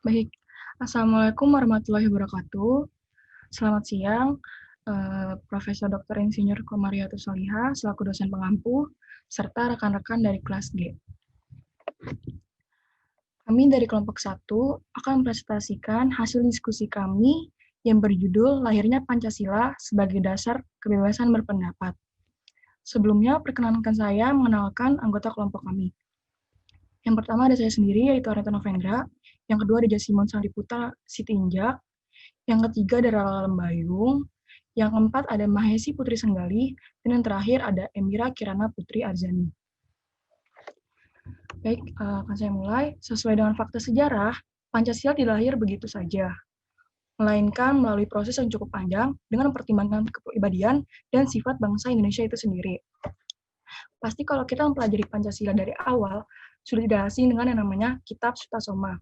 Baik, Assalamualaikum warahmatullahi wabarakatuh. Selamat siang, Profesor Dr. Insinyur Komariatus Soliha selaku dosen pengampu, serta rekan-rekan dari kelas G. Kami dari kelompok 1 akan mempresentasikan hasil diskusi kami yang berjudul Lahirnya Pancasila sebagai Dasar Kebebasan Berpendapat. Sebelumnya, perkenankan saya mengenalkan anggota kelompok kami. Yang pertama ada saya sendiri, yaitu Areta Novendra. Yang kedua ada Jasimon Sariputa Sitinjak. Yang ketiga ada Rala Lembayung. Yang keempat ada Mahesi Putri Senggali. Dan yang terakhir ada Emira Kirana Putri Arzani. Baik, akan saya mulai. Sesuai dengan fakta sejarah, Pancasila tidak lahir begitu saja, melainkan melalui proses yang cukup panjang dengan mempertimbangkan kepribadian dan sifat bangsa Indonesia itu sendiri. Pasti kalau kita mempelajari Pancasila dari awal, sudah tidak asing dengan yang namanya Kitab Sutasoma.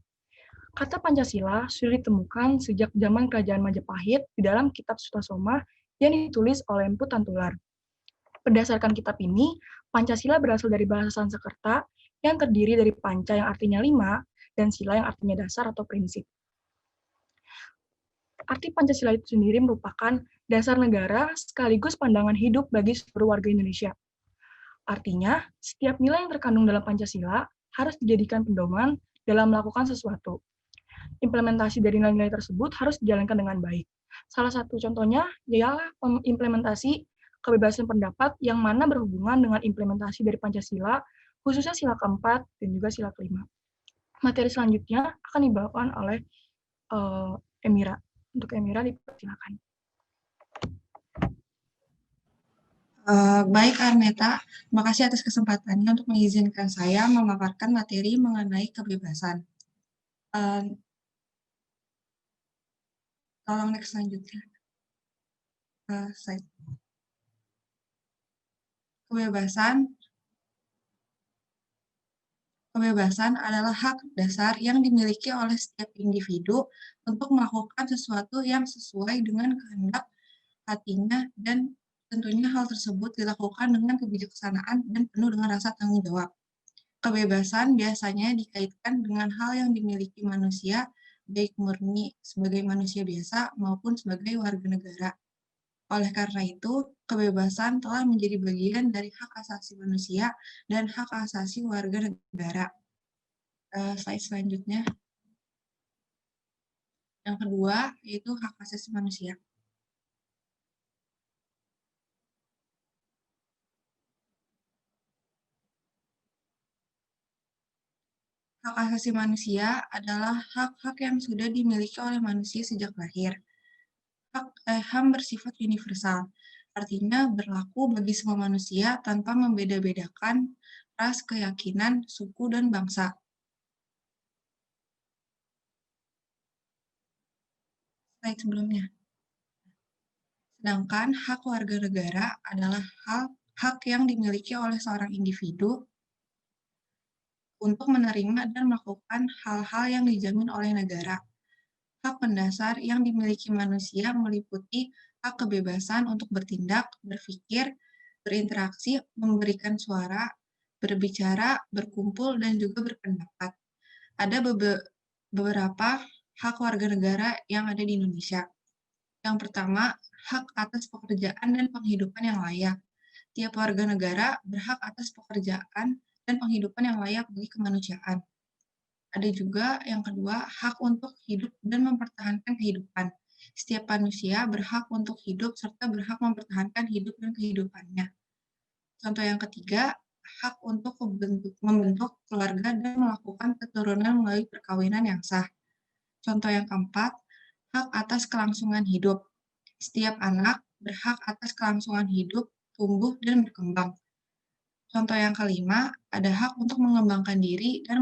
Kata Pancasila sudah ditemukan sejak zaman Kerajaan Majapahit di dalam Kitab Sutasoma yang ditulis oleh Empu Tantular. Berdasarkan kitab ini, Pancasila berasal dari bahasa Sanskerta yang terdiri dari panca yang artinya 5 dan sila yang artinya dasar atau prinsip. Arti Pancasila itu sendiri merupakan dasar negara sekaligus pandangan hidup bagi seluruh warga Indonesia. Artinya, setiap nilai yang terkandung dalam Pancasila harus dijadikan pedoman dalam melakukan sesuatu. Implementasi dari nilai-nilai tersebut harus dijalankan dengan baik. Salah satu contohnya ialah implementasi kebebasan pendapat yang mana berhubungan dengan implementasi dari Pancasila, khususnya sila keempat dan juga sila kelima. Materi selanjutnya akan dibawakan oleh Emira. Untuk Emira dipersilakan. Baik Arneta, terima kasih atas kesempatannya untuk mengizinkan saya memaparkan materi mengenai kebebasan. Tolong next selanjutnya. Slide. Kebebasan adalah hak dasar yang dimiliki oleh setiap individu untuk melakukan sesuatu yang sesuai dengan kehendak hatinya, dan tentunya hal tersebut dilakukan dengan kebijaksanaan dan penuh dengan rasa tanggung jawab. Kebebasan biasanya dikaitkan dengan hal yang dimiliki manusia, baik murni sebagai manusia biasa maupun sebagai warga negara. Oleh karena itu, kebebasan telah menjadi bagian dari hak asasi manusia dan hak asasi warga negara. Slide selanjutnya. Yang kedua, yaitu hak asasi manusia. Hak asasi manusia adalah hak-hak yang sudah dimiliki oleh manusia sejak lahir. HAM bersifat universal, artinya berlaku bagi semua manusia tanpa membeda-bedakan ras, keyakinan, suku, dan bangsa. Slide sebelumnya. Sedangkan hak warga negara adalah hak yang dimiliki oleh seorang individu untuk menerima dan melakukan hal-hal yang dijamin oleh negara. Hak mendasar yang dimiliki manusia meliputi hak kebebasan untuk bertindak, berpikir, berinteraksi, memberikan suara, berbicara, berkumpul, dan juga berpendapat. Ada beberapa hak warga negara yang ada di Indonesia. Yang pertama, hak atas pekerjaan dan penghidupan yang layak. Tiap warga negara berhak atas pekerjaan dan penghidupan yang layak bagi kemanusiaan. Ada juga yang kedua, hak untuk hidup dan mempertahankan kehidupan. Setiap manusia berhak untuk hidup serta berhak mempertahankan hidup dan kehidupannya. Contoh yang ketiga, hak untuk membentuk keluarga dan melakukan keturunan melalui perkawinan yang sah. Contoh yang keempat, hak atas kelangsungan hidup. Setiap anak berhak atas kelangsungan hidup, tumbuh, dan berkembang. Contoh yang kelima, ada hak untuk mengembangkan diri dan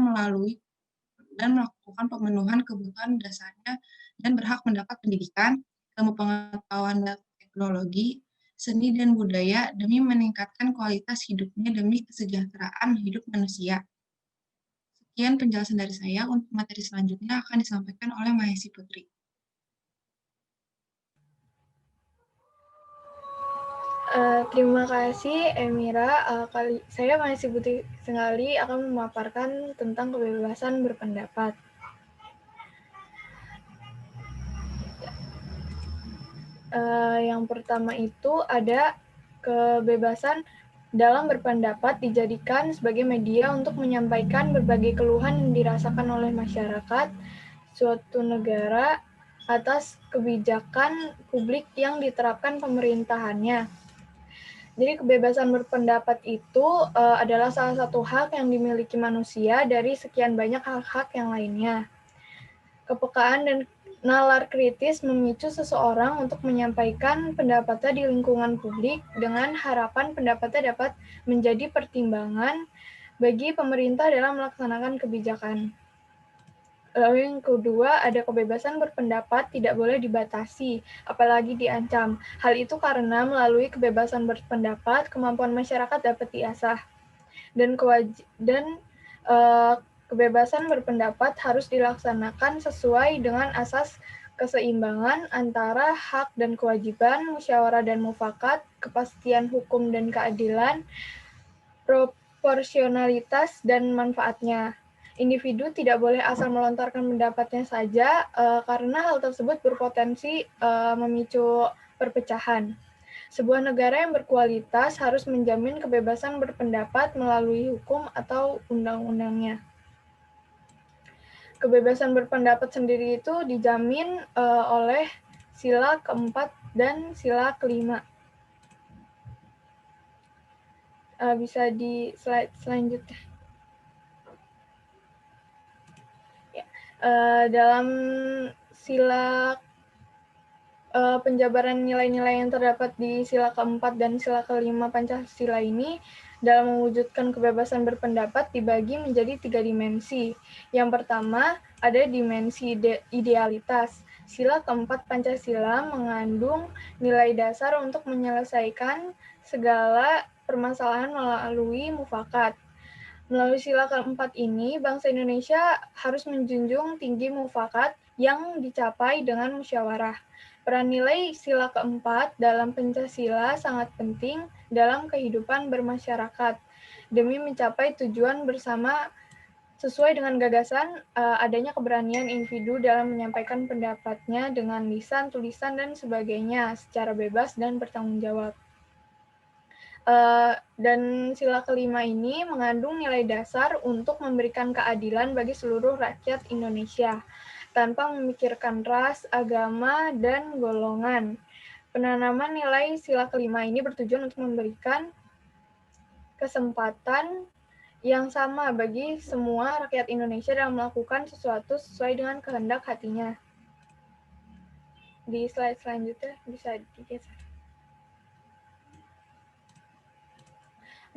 melakukan pemenuhan kebutuhan dasarnya dan berhak mendapat pendidikan, ilmu pengetahuan dan teknologi, seni dan budaya demi meningkatkan kualitas hidupnya demi kesejahteraan hidup manusia. Sekian penjelasan dari saya. Untuk materi selanjutnya akan disampaikan oleh Mahesi Putri. Terima kasih Emira. Saya Mahesi Putri Senggali akan memaparkan tentang kebebasan berpendapat. Yang pertama itu ada kebebasan dalam berpendapat dijadikan sebagai media untuk menyampaikan berbagai keluhan yang dirasakan oleh masyarakat suatu negara atas kebijakan publik yang diterapkan pemerintahannya. Jadi kebebasan berpendapat itu adalah salah satu hak yang dimiliki manusia dari sekian banyak hak-hak yang lainnya. Kepekaan dan nalar kritis memicu seseorang untuk menyampaikan pendapatnya di lingkungan publik dengan harapan pendapatnya dapat menjadi pertimbangan bagi pemerintah dalam melaksanakan kebijakan. Lalu yang kedua, ada kebebasan berpendapat tidak boleh dibatasi, apalagi diancam. Hal itu karena melalui kebebasan berpendapat, kemampuan masyarakat dapat diasah. Dan kebebasan berpendapat harus dilaksanakan sesuai dengan asas keseimbangan antara hak dan kewajiban, musyawarah dan mufakat, kepastian hukum dan keadilan, proporsionalitas dan manfaatnya. Individu tidak boleh asal melontarkan pendapatnya saja karena hal tersebut berpotensi memicu perpecahan. Sebuah negara yang berkualitas harus menjamin kebebasan berpendapat melalui hukum atau undang-undangnya. Kebebasan berpendapat sendiri itu dijamin oleh sila keempat dan sila kelima. Bisa di slide selanjutnya. Dalam sila penjabaran nilai-nilai yang terdapat di sila keempat dan sila kelima Pancasila ini dalam mewujudkan kebebasan berpendapat dibagi menjadi 3 dimensi. Yang pertama, ada dimensi idealitas. Sila keempat Pancasila mengandung nilai dasar untuk menyelesaikan segala permasalahan melalui mufakat. Melalui sila keempat ini, bangsa Indonesia harus menjunjung tinggi mufakat yang dicapai dengan musyawarah. Peran nilai sila keempat dalam Pancasila sangat penting dalam kehidupan bermasyarakat demi mencapai tujuan bersama sesuai dengan gagasan adanya keberanian individu dalam menyampaikan pendapatnya dengan lisan, tulisan, dan sebagainya secara bebas dan bertanggung jawab. Dan sila kelima ini mengandung nilai dasar untuk memberikan keadilan bagi seluruh rakyat Indonesia tanpa memikirkan ras, agama, dan golongan. Penanaman nilai sila kelima ini bertujuan untuk memberikan kesempatan yang sama bagi semua rakyat Indonesia dalam melakukan sesuatu sesuai dengan kehendak hatinya. Di slide selanjutnya bisa digeser.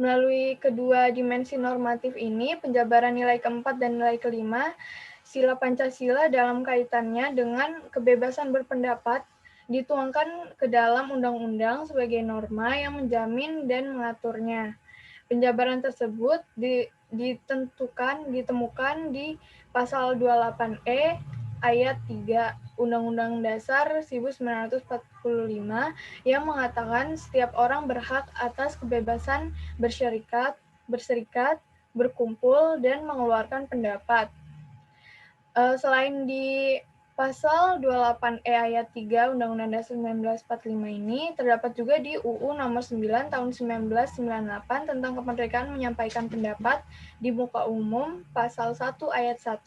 Melalui kedua dimensi normatif ini, penjabaran nilai keempat dan nilai kelima, sila Pancasila dalam kaitannya dengan kebebasan berpendapat dituangkan ke dalam undang-undang sebagai norma yang menjamin dan mengaturnya. Penjabaran tersebut ditemukan di pasal 28E ayat 3 Undang-Undang Dasar 1945 yang mengatakan setiap orang berhak atas kebebasan berserikat, berkumpul, dan mengeluarkan pendapat. Selain di pasal 28E ayat 3 Undang-Undang Dasar 1945 ini, terdapat juga di UU nomor 9 tahun 1998 tentang kemerdekaan menyampaikan pendapat di muka umum, pasal 1 ayat 1,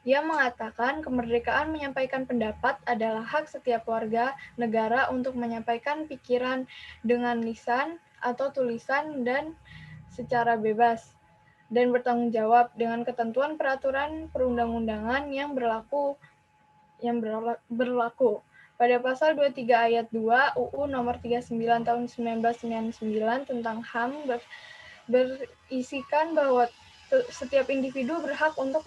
yang mengatakan kemerdekaan menyampaikan pendapat adalah hak setiap warga negara untuk menyampaikan pikiran dengan lisan atau tulisan dan secara bebas dan bertanggung jawab dengan ketentuan peraturan perundang-undangan yang berlaku. Pada pasal 23 ayat 2 UU nomor 39 tahun 1999 tentang HAM berisikan bahwa setiap individu berhak untuk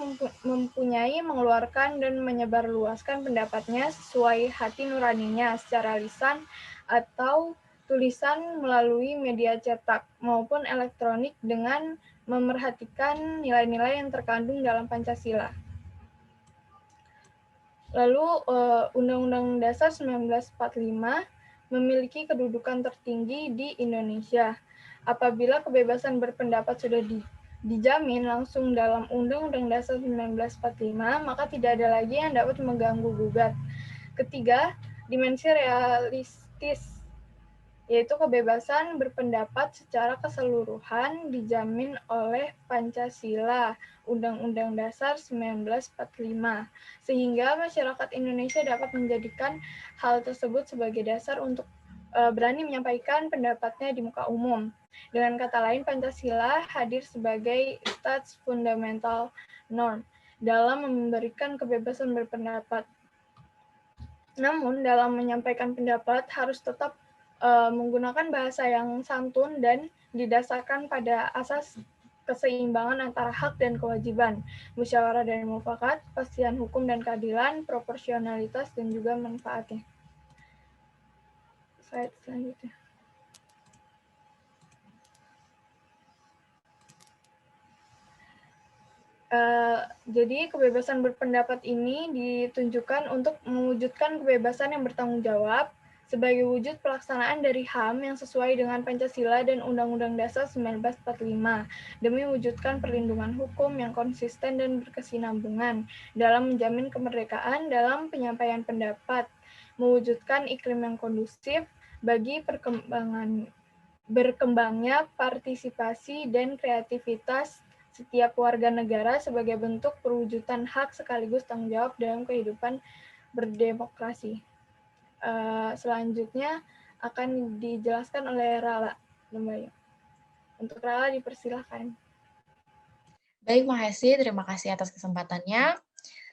mempunyai, mengeluarkan, dan menyebarluaskan pendapatnya sesuai hati nuraninya secara lisan atau tulisan melalui media cetak maupun elektronik dengan memerhatikan nilai-nilai yang terkandung dalam Pancasila. Lalu Undang-Undang Dasar 1945 memiliki kedudukan tertinggi di Indonesia. Apabila kebebasan berpendapat sudah dijamin langsung dalam Undang-Undang Dasar 1945, maka tidak ada lagi yang dapat mengganggu gugat. Ketiga, dimensi realistis, yaitu kebebasan berpendapat secara keseluruhan dijamin oleh Pancasila, Undang-Undang Dasar 1945, sehingga masyarakat Indonesia dapat menjadikan hal tersebut sebagai dasar untuk berani menyampaikan pendapatnya di muka umum. Dengan kata lain, Pancasila hadir sebagai stats fundamental norm dalam memberikan kebebasan berpendapat. Namun, dalam menyampaikan pendapat harus tetap menggunakan bahasa yang santun dan didasarkan pada asas keseimbangan antara hak dan kewajiban, musyawarah dan mufakat, kepastian hukum dan keadilan, proporsionalitas, dan juga manfaatnya. Slide selanjutnya. Jadi kebebasan berpendapat ini ditunjukkan untuk mewujudkan kebebasan yang bertanggung jawab sebagai wujud pelaksanaan dari HAM yang sesuai dengan Pancasila dan Undang-Undang Dasar 1945 demi mewujudkan perlindungan hukum yang konsisten dan berkesinambungan dalam menjamin kemerdekaan dalam penyampaian pendapat, mewujudkan iklim yang kondusif bagi berkembangnya partisipasi dan kreativitas setiap warga negara sebagai bentuk perwujudan hak sekaligus tanggung jawab dalam kehidupan berdemokrasi. Selanjutnya akan dijelaskan oleh Rala Lembayung. Untuk Rala dipersilahkan. Baik, Mahesi, terima kasih atas kesempatannya.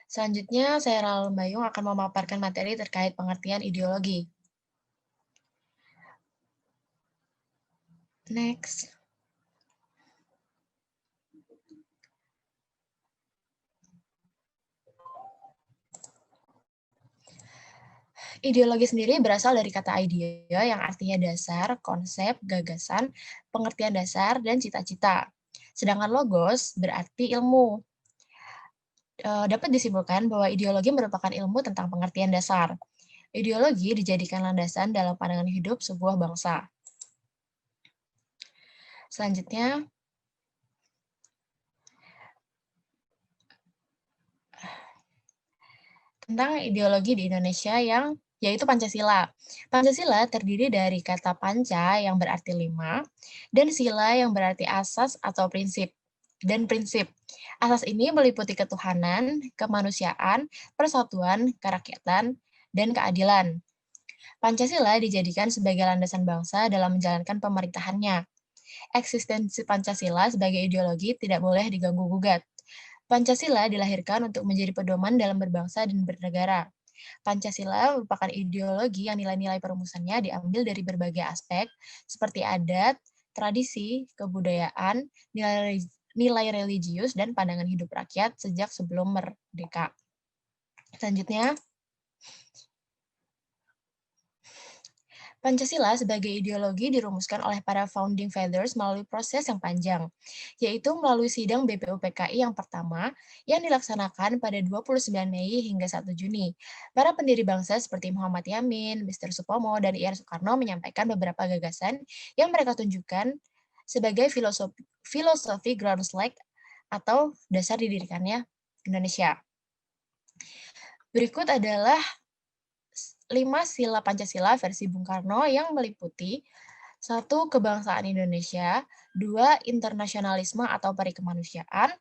Selanjutnya, saya Rala Lembayung akan memaparkan materi terkait pengertian ideologi. Next. Ideologi sendiri berasal dari kata idea yang artinya dasar, konsep, gagasan, pengertian dasar, dan cita-cita. Sedangkan logos berarti ilmu. Dapat disimpulkan bahwa ideologi merupakan ilmu tentang pengertian dasar. Ideologi dijadikan landasan dalam pandangan hidup sebuah bangsa. Selanjutnya, tentang ideologi di Indonesia yaitu Pancasila. Pancasila terdiri dari kata panca yang berarti 5 dan sila yang berarti asas atau prinsip. Asas ini meliputi ketuhanan, kemanusiaan, persatuan, kerakyatan, dan keadilan. Pancasila dijadikan sebagai landasan bangsa dalam menjalankan pemerintahannya. Eksistensi Pancasila sebagai ideologi tidak boleh diganggu-gugat. Pancasila dilahirkan untuk menjadi pedoman dalam berbangsa dan bernegara. Pancasila merupakan ideologi yang nilai-nilai perumusannya diambil dari berbagai aspek, seperti adat, tradisi, kebudayaan, nilai religius, dan pandangan hidup rakyat sejak sebelum merdeka. Selanjutnya, Pancasila sebagai ideologi dirumuskan oleh para founding fathers melalui proses yang panjang, yaitu melalui sidang BPUPKI yang pertama yang dilaksanakan pada 29 Mei hingga 1 Juni. Para pendiri bangsa seperti Muhammad Yamin, Mr. Supomo, dan Ir Soekarno menyampaikan beberapa gagasan yang mereka tunjukkan sebagai filosofi groundslike atau dasar didirikannya Indonesia. Berikut adalah 5 sila Pancasila versi Bung Karno yang meliputi 1. Kebangsaan Indonesia, 2. Internasionalisme atau perikemanusiaan,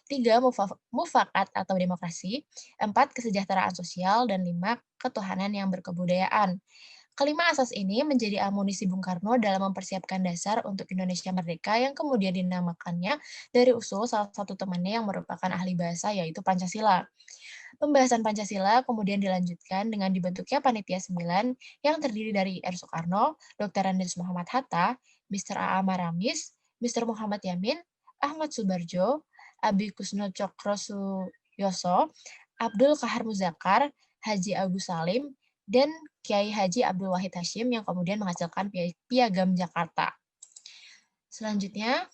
3. Mufakat atau demokrasi, 4. Kesejahteraan sosial, dan 5. Ketuhanan yang berkebudayaan. Kelima asas ini menjadi amunisi Bung Karno dalam mempersiapkan dasar untuk Indonesia merdeka yang kemudian dinamakannya dari usul salah satu temannya yang merupakan ahli bahasa yaitu Pancasila. Pembahasan Pancasila kemudian dilanjutkan dengan dibentuknya Panitia 9 yang terdiri dari R. Soekarno, Dr. Andes Muhammad Hatta, Mr. A.A. Maramis, Mr. Muhammad Yamin, Ahmad Subarjo, Abi Kusno Cokrosuyoso, Abdul Kahar Muzakar, Haji Agus Salim, dan Kiai Haji Abdul Wahid Hashim yang kemudian menghasilkan Piagam Jakarta. Selanjutnya,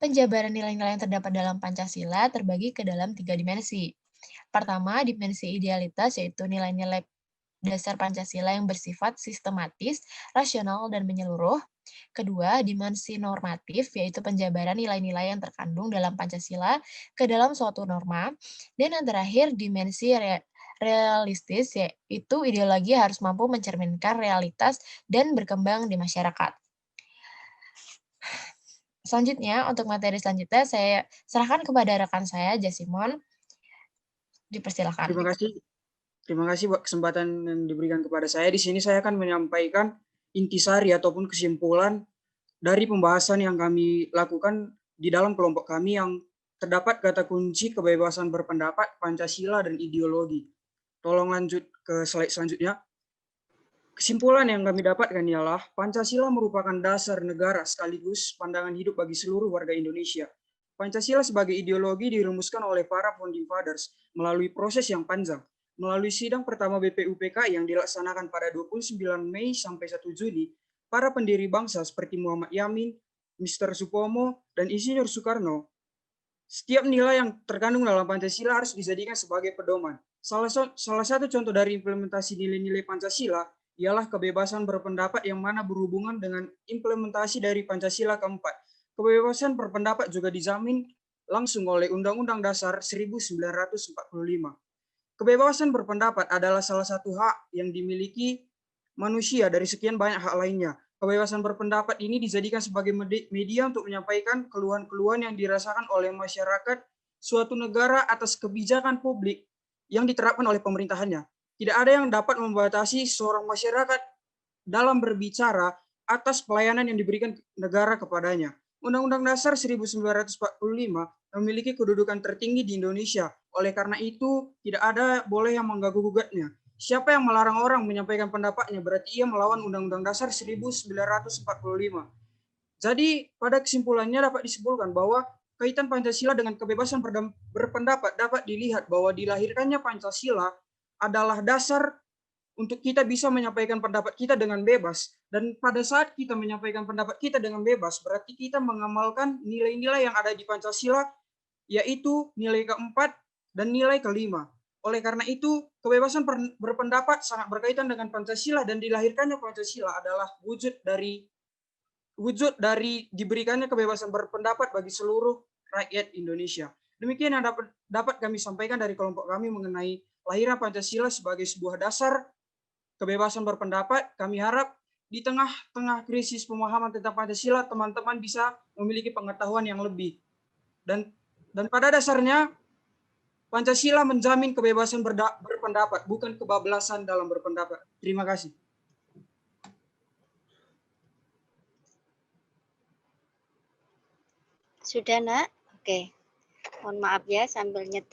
penjabaran nilai-nilai yang terdapat dalam Pancasila terbagi ke dalam 3 dimensi. Pertama, dimensi idealitas, yaitu nilai-nilai dasar Pancasila yang bersifat sistematis, rasional, dan menyeluruh. Kedua, dimensi normatif, yaitu penjabaran nilai-nilai yang terkandung dalam Pancasila ke dalam suatu norma. Dan yang terakhir, dimensi realistis, yaitu ideologi harus mampu mencerminkan realitas dan berkembang di masyarakat. Selanjutnya, untuk materi selanjutnya saya serahkan kepada rekan saya, Jasimon. Dipersilakan. Terima kasih. Terima kasih buat kesempatan yang diberikan kepada saya. Di sini saya akan menyampaikan intisari ataupun kesimpulan dari pembahasan yang kami lakukan di dalam kelompok kami yang terdapat kata kunci kebebasan berpendapat, Pancasila, dan ideologi. Tolong lanjut ke slide selanjutnya. Kesimpulan yang kami dapatkan ialah Pancasila merupakan dasar negara sekaligus pandangan hidup bagi seluruh warga Indonesia. Pancasila sebagai ideologi dirumuskan oleh para founding fathers melalui proses yang panjang. Melalui sidang pertama BPUPKI yang dilaksanakan pada 29 Mei sampai 1 Juni, para pendiri bangsa seperti Muhammad Yamin, Mr. Supomo, dan Insinyur Soekarno, setiap nilai yang terkandung dalam Pancasila harus dijadikan sebagai pedoman. Salah satu contoh dari implementasi nilai-nilai Pancasila ialah kebebasan berpendapat yang mana berhubungan dengan implementasi dari Pancasila keempat. Kebebasan berpendapat juga dijamin langsung oleh Undang-Undang Dasar 1945. Kebebasan berpendapat adalah salah satu hak yang dimiliki manusia dari sekian banyak hak lainnya. Kebebasan berpendapat ini dijadikan sebagai media untuk menyampaikan keluhan-keluhan yang dirasakan oleh masyarakat suatu negara atas kebijakan publik yang diterapkan oleh pemerintahannya. Tidak ada yang dapat membatasi seorang masyarakat dalam berbicara atas pelayanan yang diberikan negara kepadanya. Undang-Undang Dasar 1945 memiliki kedudukan tertinggi di Indonesia. Oleh karena itu, tidak ada boleh yang mengganggu-gugatnya. Siapa yang melarang orang menyampaikan pendapatnya berarti ia melawan Undang-Undang Dasar 1945. Jadi, pada kesimpulannya dapat disimpulkan bahwa kaitan Pancasila dengan kebebasan berpendapat dapat dilihat bahwa dilahirkannya Pancasila adalah dasar untuk kita bisa menyampaikan pendapat kita dengan bebas. Dan pada saat kita menyampaikan pendapat kita dengan bebas, berarti kita mengamalkan nilai-nilai yang ada di Pancasila, yaitu nilai keempat dan nilai kelima. Oleh karena itu, kebebasan berpendapat sangat berkaitan dengan Pancasila, dan dilahirkannya Pancasila adalah wujud dari diberikannya kebebasan berpendapat bagi seluruh rakyat Indonesia. Demikian yang dapat kami sampaikan dari kelompok kami mengenai lahirnya Pancasila sebagai sebuah dasar kebebasan berpendapat. Kami harap di tengah-tengah krisis pemahaman tentang Pancasila, teman-teman bisa memiliki pengetahuan yang lebih. Dan pada dasarnya, Pancasila menjamin kebebasan berpendapat, bukan kebablasan dalam berpendapat. Terima kasih. Sudah, Nak? Oke. Mohon maaf ya sambil nyetir.